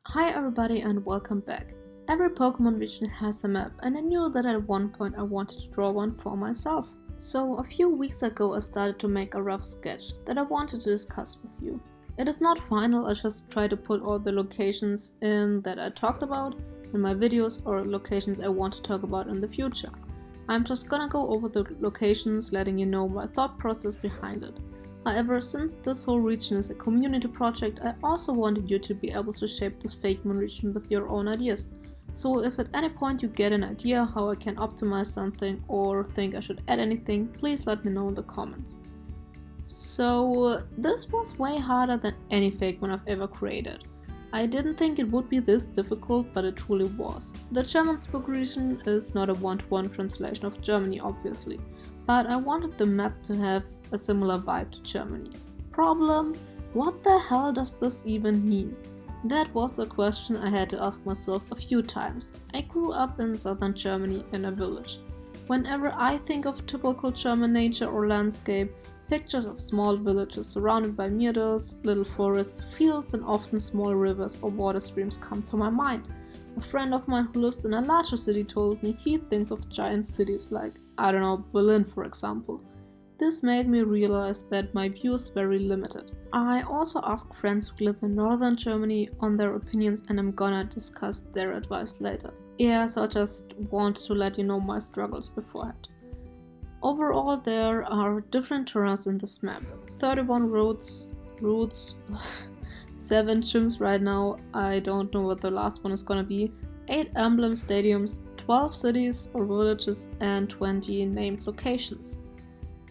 Hi everybody and welcome back. Every Pokemon region has a map, and I knew that at one point I wanted to draw one for myself. So a few weeks ago I started to make a rough sketch that I wanted to discuss with you. It is not final, I just try to put all the locations in that I talked about in my videos or locations I want to talk about in the future. I'm just gonna go over the locations, letting you know my thought process behind it. However, since this whole region is a community project, I also wanted you to be able to shape this Fakemon region with your own ideas. So if at any point you get an idea how I can optimize something or think I should add anything, please let me know in the comments. So this was way harder than any Fakemon I've ever created. I didn't think it would be this difficult, but it truly was. The Jermanzburg region is not a one-to-one translation of Germany, obviously, but I wanted the map to have a similar vibe to Germany. Problem? What the hell does this even mean? That was a question I had to ask myself a few times. I grew up in southern Germany in a village. Whenever I think of typical German nature or landscape, pictures of small villages surrounded by meadows, little forests, fields and often small rivers or water streams come to my mind. A friend of mine who lives in a larger city told me he thinks of giant cities like, I don't know, Berlin for example. This made me realize that my view is very limited. I also asked friends who live in northern Germany on their opinions and I'm gonna discuss their advice later. Yeah, so I just wanted to let you know my struggles beforehand. Overall, there are different terrains in this map. 31 routes, 7 gyms right now, I don't know what the last one is gonna be, 8 emblem stadiums, 12 cities or villages and 20 named locations.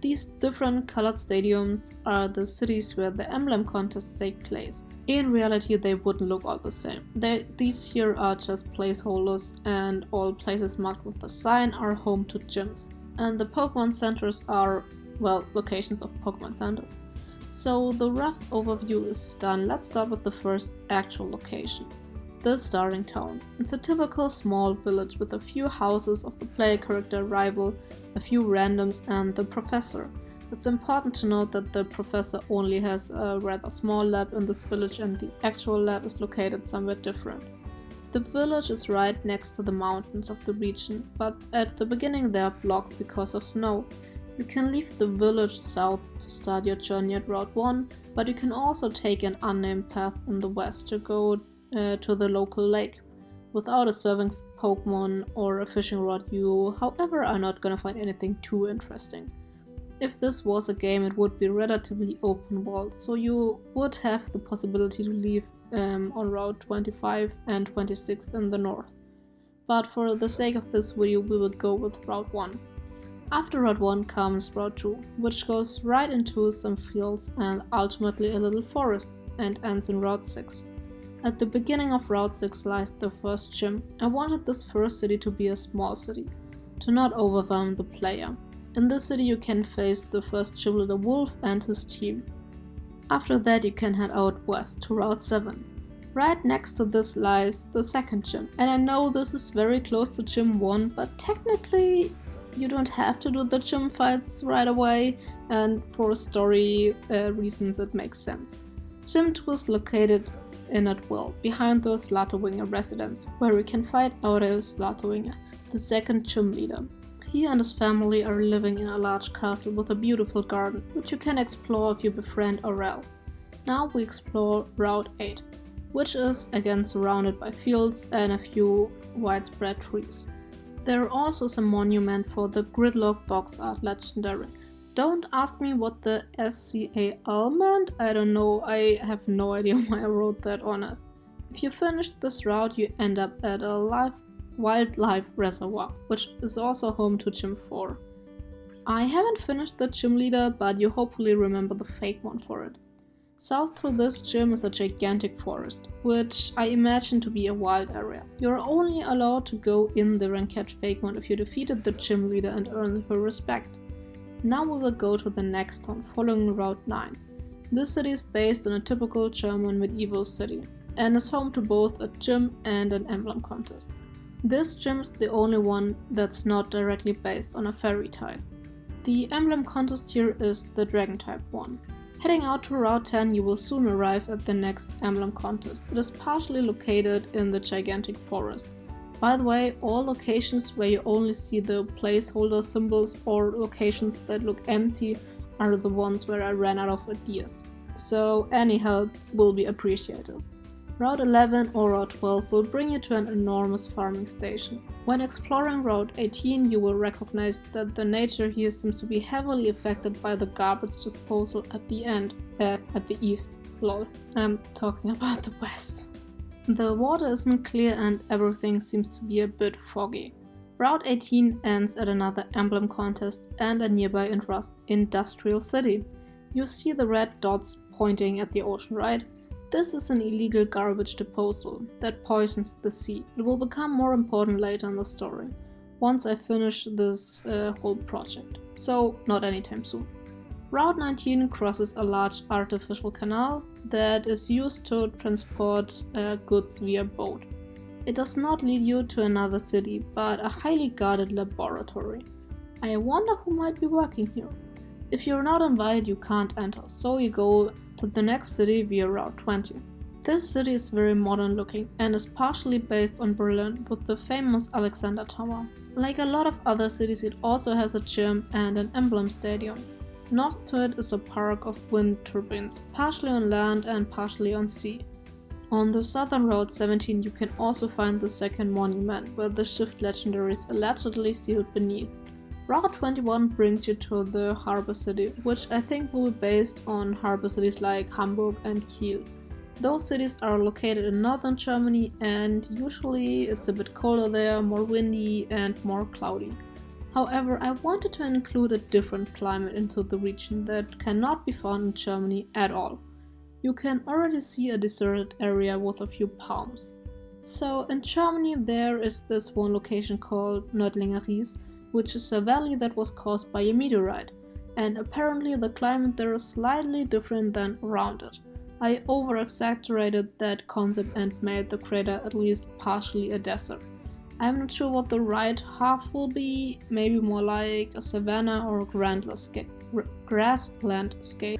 These different colored stadiums are the cities where the emblem contests take place. In reality, they wouldn't look all the same. These here are just placeholders, and all places marked with the sign are home to gyms. And the Pokemon centers are, well, locations of Pokemon centers. So the rough overview is done. Let's start with the first actual location. The starting town. It's a typical small village with a few houses of the player character rival, a few randoms and the professor. It's important to note that the professor only has a rather small lab in this village and the actual lab is located somewhere different. The village is right next to the mountains of the region, but at the beginning they are blocked because of snow. You can leave the village south to start your journey at Route 1, but you can also take an unnamed path in the west to go to the local lake. Without a serving Pokemon or a fishing rod, you, however, are not gonna find anything too interesting. If this was a game, it would be relatively open world, so you would have the possibility to leave on Route 25 and 26 in the north. But for the sake of this video, we will go with Route 1. After Route 1 comes Route 2, which goes right into some fields and ultimately a little forest, and ends in Route 6. At the beginning of Route 6 lies the first gym. I wanted this first city to be a small city, to not overwhelm the player. In this city you can face the first gym leader Wolf and his team. After that you can head out west to Route 7. Right next to this lies the second gym. And I know this is very close to Gym 1, but technically you don't have to do the gym fights right away, and for story reasons it makes sense. Gym 2 is located in Atwell, behind the Slaughterwinger residence, where we can fight Aureo Slaughterwinger, the second gym leader. He and his family are living in a large castle with a beautiful garden, which you can explore if you befriend Aurel. Now we explore Route 8, which is again surrounded by fields and a few widespread trees. There are also some monument for the Gridlock box art legendary. Don't ask me what the SCAL meant, I don't know, I have no idea why I wrote that on it. If you finish this route you end up at a wildlife reservoir, which is also home to Gym 4. I haven't finished the gym leader, but you hopefully remember the Fakemon for it. South through this gym is a gigantic forest, which I imagine to be a wild area. You're only allowed to go in there and catch Fakemon if you defeated the gym leader and earn her respect. Now we will go to the next town, following Route 9. This city is based on a typical German medieval city, and is home to both a gym and an emblem contest. This gym is the only one that's not directly based on a fairy type. The emblem contest here is the dragon type one. Heading out to Route 10, you will soon arrive at the next emblem contest. It is partially located in the gigantic forest. By the way, all locations where you only see the placeholder symbols or locations that look empty are the ones where I ran out of ideas. So any help will be appreciated. Route 11 or Route 12 will bring you to an enormous farming station. When exploring Route 18, you will recognize that the nature here seems to be heavily affected by the garbage disposal at the east. Lol, I'm talking about the west. The water isn't clear and everything seems to be a bit foggy. Route 18 ends at another emblem contest and a nearby industrial city. You see the red dots pointing at the ocean, right? This is an illegal garbage disposal that poisons the sea. It will become more important later in the story, once I finish this whole project. So, not anytime soon. Route 19 crosses a large artificial canal that is used to transport goods via boat. It does not lead you to another city, but a highly guarded laboratory. I wonder who might be working here. If you're not invited, you can't enter, so you go to the next city via Route 20. This city is very modern looking and is partially based on Berlin with the famous Alexander Tower. Like a lot of other cities, it also has a gym and an emblem stadium. North to it is a park of wind turbines, partially on land and partially on sea. On the southern Route 17 you can also find the second monument, where the shift legendary is allegedly sealed beneath. Route 21 brings you to the harbor city, which I think will be based on harbor cities like Hamburg and Kiel. Those cities are located in northern Germany and usually it's a bit colder there, more windy and more cloudy. However, I wanted to include a different climate into the region that cannot be found in Germany at all. You can already see a deserted area with a few palms. So in Germany there is this one location called Nördlinger Ries, which is a valley that was caused by a meteorite, and apparently the climate there is slightly different than around it. I over-exaggerated that concept and made the crater at least partially a desert. I'm not sure what the right half will be, maybe more like a savanna or a grassland scape.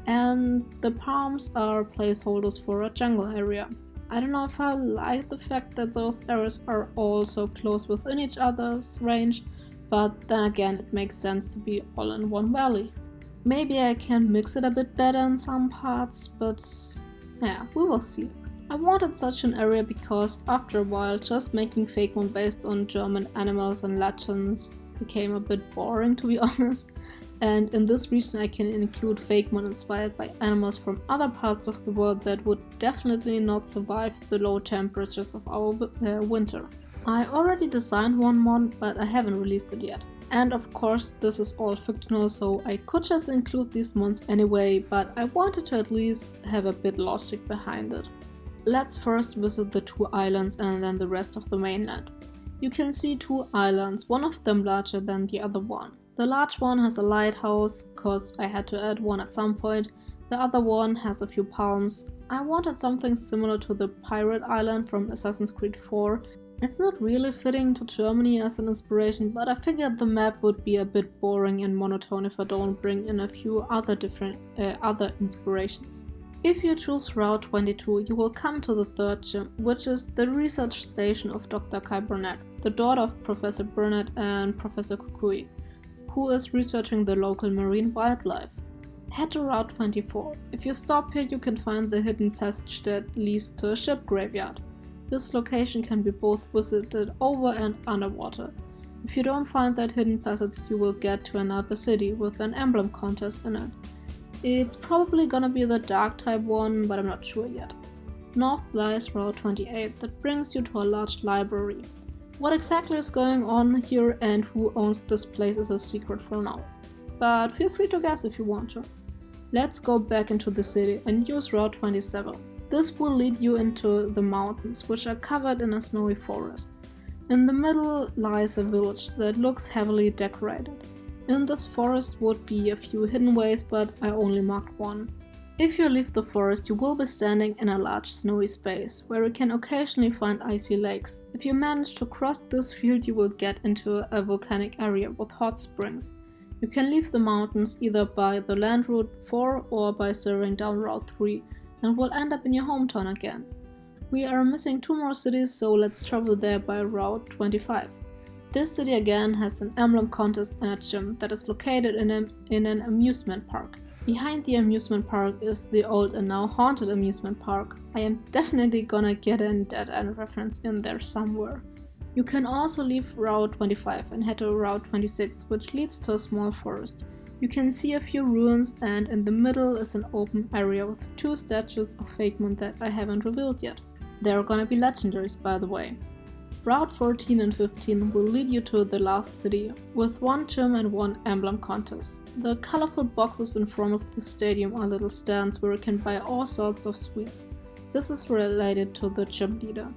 And the palms are placeholders for a jungle area. I don't know if I like the fact that those areas are all so close within each other's range, but then again it makes sense to be all in one valley. Maybe I can mix it a bit better in some parts, but yeah, we will see. I wanted such an area because after a while just making fake one based on German animals and legends became a bit boring, to be honest. And in this region I can include fake one inspired by animals from other parts of the world that would definitely not survive the low temperatures of our winter. I already designed one mod, but I haven't released it yet. And of course this is all fictional, so I could just include these mods anyway, but I wanted to at least have a bit logic behind it. Let's first visit the two islands and then the rest of the mainland. You can see two islands, one of them larger than the other one. The large one has a lighthouse, cause I had to add one at some point. The other one has a few palms. I wanted something similar to the pirate island from Assassin's Creed 4. It's not really fitting to Germany as an inspiration, but I figured the map would be a bit boring and monotone if I don't bring in a few other inspirations. If you choose Route 22, you will come to the third gym, which is the research station of Dr. Kai Burnett, the daughter of Professor Burnett and Professor Kukui, who is researching the local marine wildlife. Head to Route 24. If you stop here, you can find the hidden passage that leads to a ship graveyard. This location can be both visited over and underwater. If you don't find that hidden passage, you will get to another city with an emblem contest in it. It's probably gonna be the dark type one, but I'm not sure yet. North lies Route 28 that brings you to a large library. What exactly is going on here and who owns this place is a secret for now, but feel free to guess if you want to. Let's go back into the city and use Route 27. This will lead you into the mountains, which are covered in a snowy forest. In the middle lies a village that looks heavily decorated. In this forest would be a few hidden ways, but I only marked one. If you leave the forest, you will be standing in a large snowy space, where you can occasionally find icy lakes. If you manage to cross this field, you will get into a volcanic area with hot springs. You can leave the mountains either by the land route 4 or by serving down Route 3 and will end up in your hometown again. We are missing 2 more cities, so let's travel there by Route 25. This city again has an emblem contest and a gym that is located in an amusement park. Behind the amusement park is the old and now haunted amusement park. I am definitely gonna get a dead-end reference in there somewhere. You can also leave Route 25 and head to Route 26, which leads to a small forest. You can see a few ruins, and in the middle is an open area with 2 statues of Fakemon that I haven't revealed yet. They are gonna be legendaries, by the way. Route 14 and 15 will lead you to the last city, with 1 gym and 1 emblem contest. The colorful boxes in front of the stadium are little stands where you can buy all sorts of sweets. This is related to the gym leader.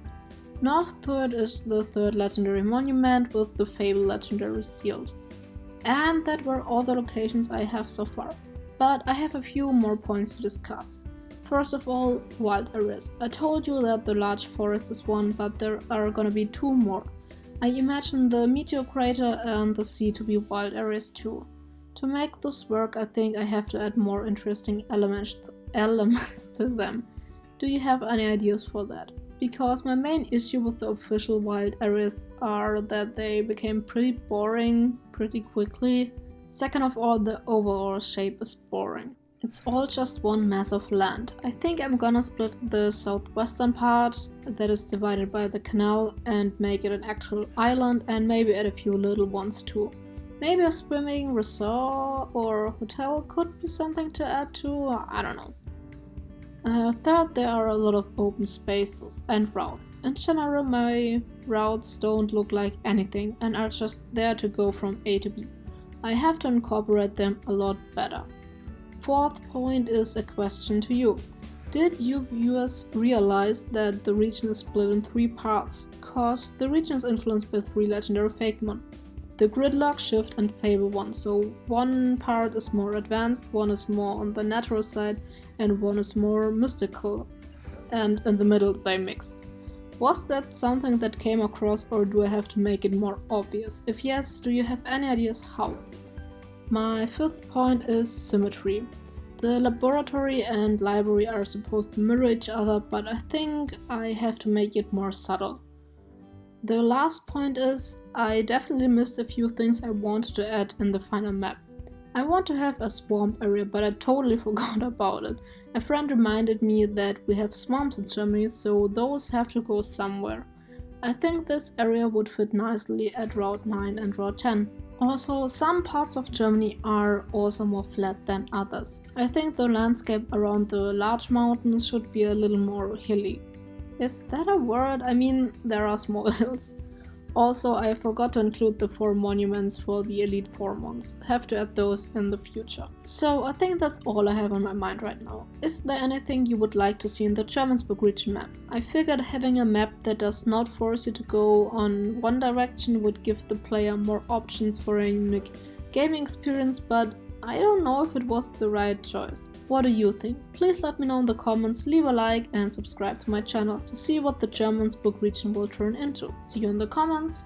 North to it is the 3rd legendary monument with the Fable legendary sealed. And that were all the locations I have so far. But I have a few more points to discuss. First of all, wild areas. I told you that the large forest is one, but there are gonna be 2 more. I imagine the meteor crater and the sea to be wild areas too. To make this work, I think I have to add more interesting elements to them. Do you have any ideas for that? Because my main issue with the official wild areas are that they became pretty boring pretty quickly. Second of all, the overall shape is boring. It's all just one mass of land. I think I'm gonna split the southwestern part that is divided by the canal and make it an actual island, and maybe add a few little ones too. Maybe a swimming resort or hotel could be something to add to, I don't know. Third, there are a lot of open spaces and routes. In general, my routes don't look like anything and are just there to go from A to B. I have to incorporate them a lot better. Fourth point is a question to you. Did you viewers realize that the region is split in 3 parts? Cause the region is influenced by 3 legendary Fakemon. The Gridlock, Shift and Fable one, so one part is more advanced, one is more on the natural side, and one is more mystical, and in the middle they mix. Was that something that came across, or do I have to make it more obvious? If yes, do you have any ideas how? My 5th point is symmetry. The laboratory and library are supposed to mirror each other, but I think I have to make it more subtle. The last point is, I definitely missed a few things I wanted to add in the final map. I want to have a swamp area, but I totally forgot about it. A friend reminded me that we have swamps in Germany, so those have to go somewhere. I think this area would fit nicely at Route 9 and Route 10. Also, some parts of Germany are also more flat than others. I think the landscape around the large mountains should be a little more hilly. Is that a word? I mean, there are small hills. Also, I forgot to include the 4 monuments for the Elite Formons. Have to add those in the future. So I think that's all I have on my mind right now. Is there anything you would like to see in the Jermanzburg region map? I figured having a map that does not force you to go on one direction would give the player more options for a unique gaming experience, but I don't know if it was the right choice. What do you think? Please let me know in the comments, leave a like and subscribe to my channel to see what the Jermanzburg region will turn into. See you in the comments!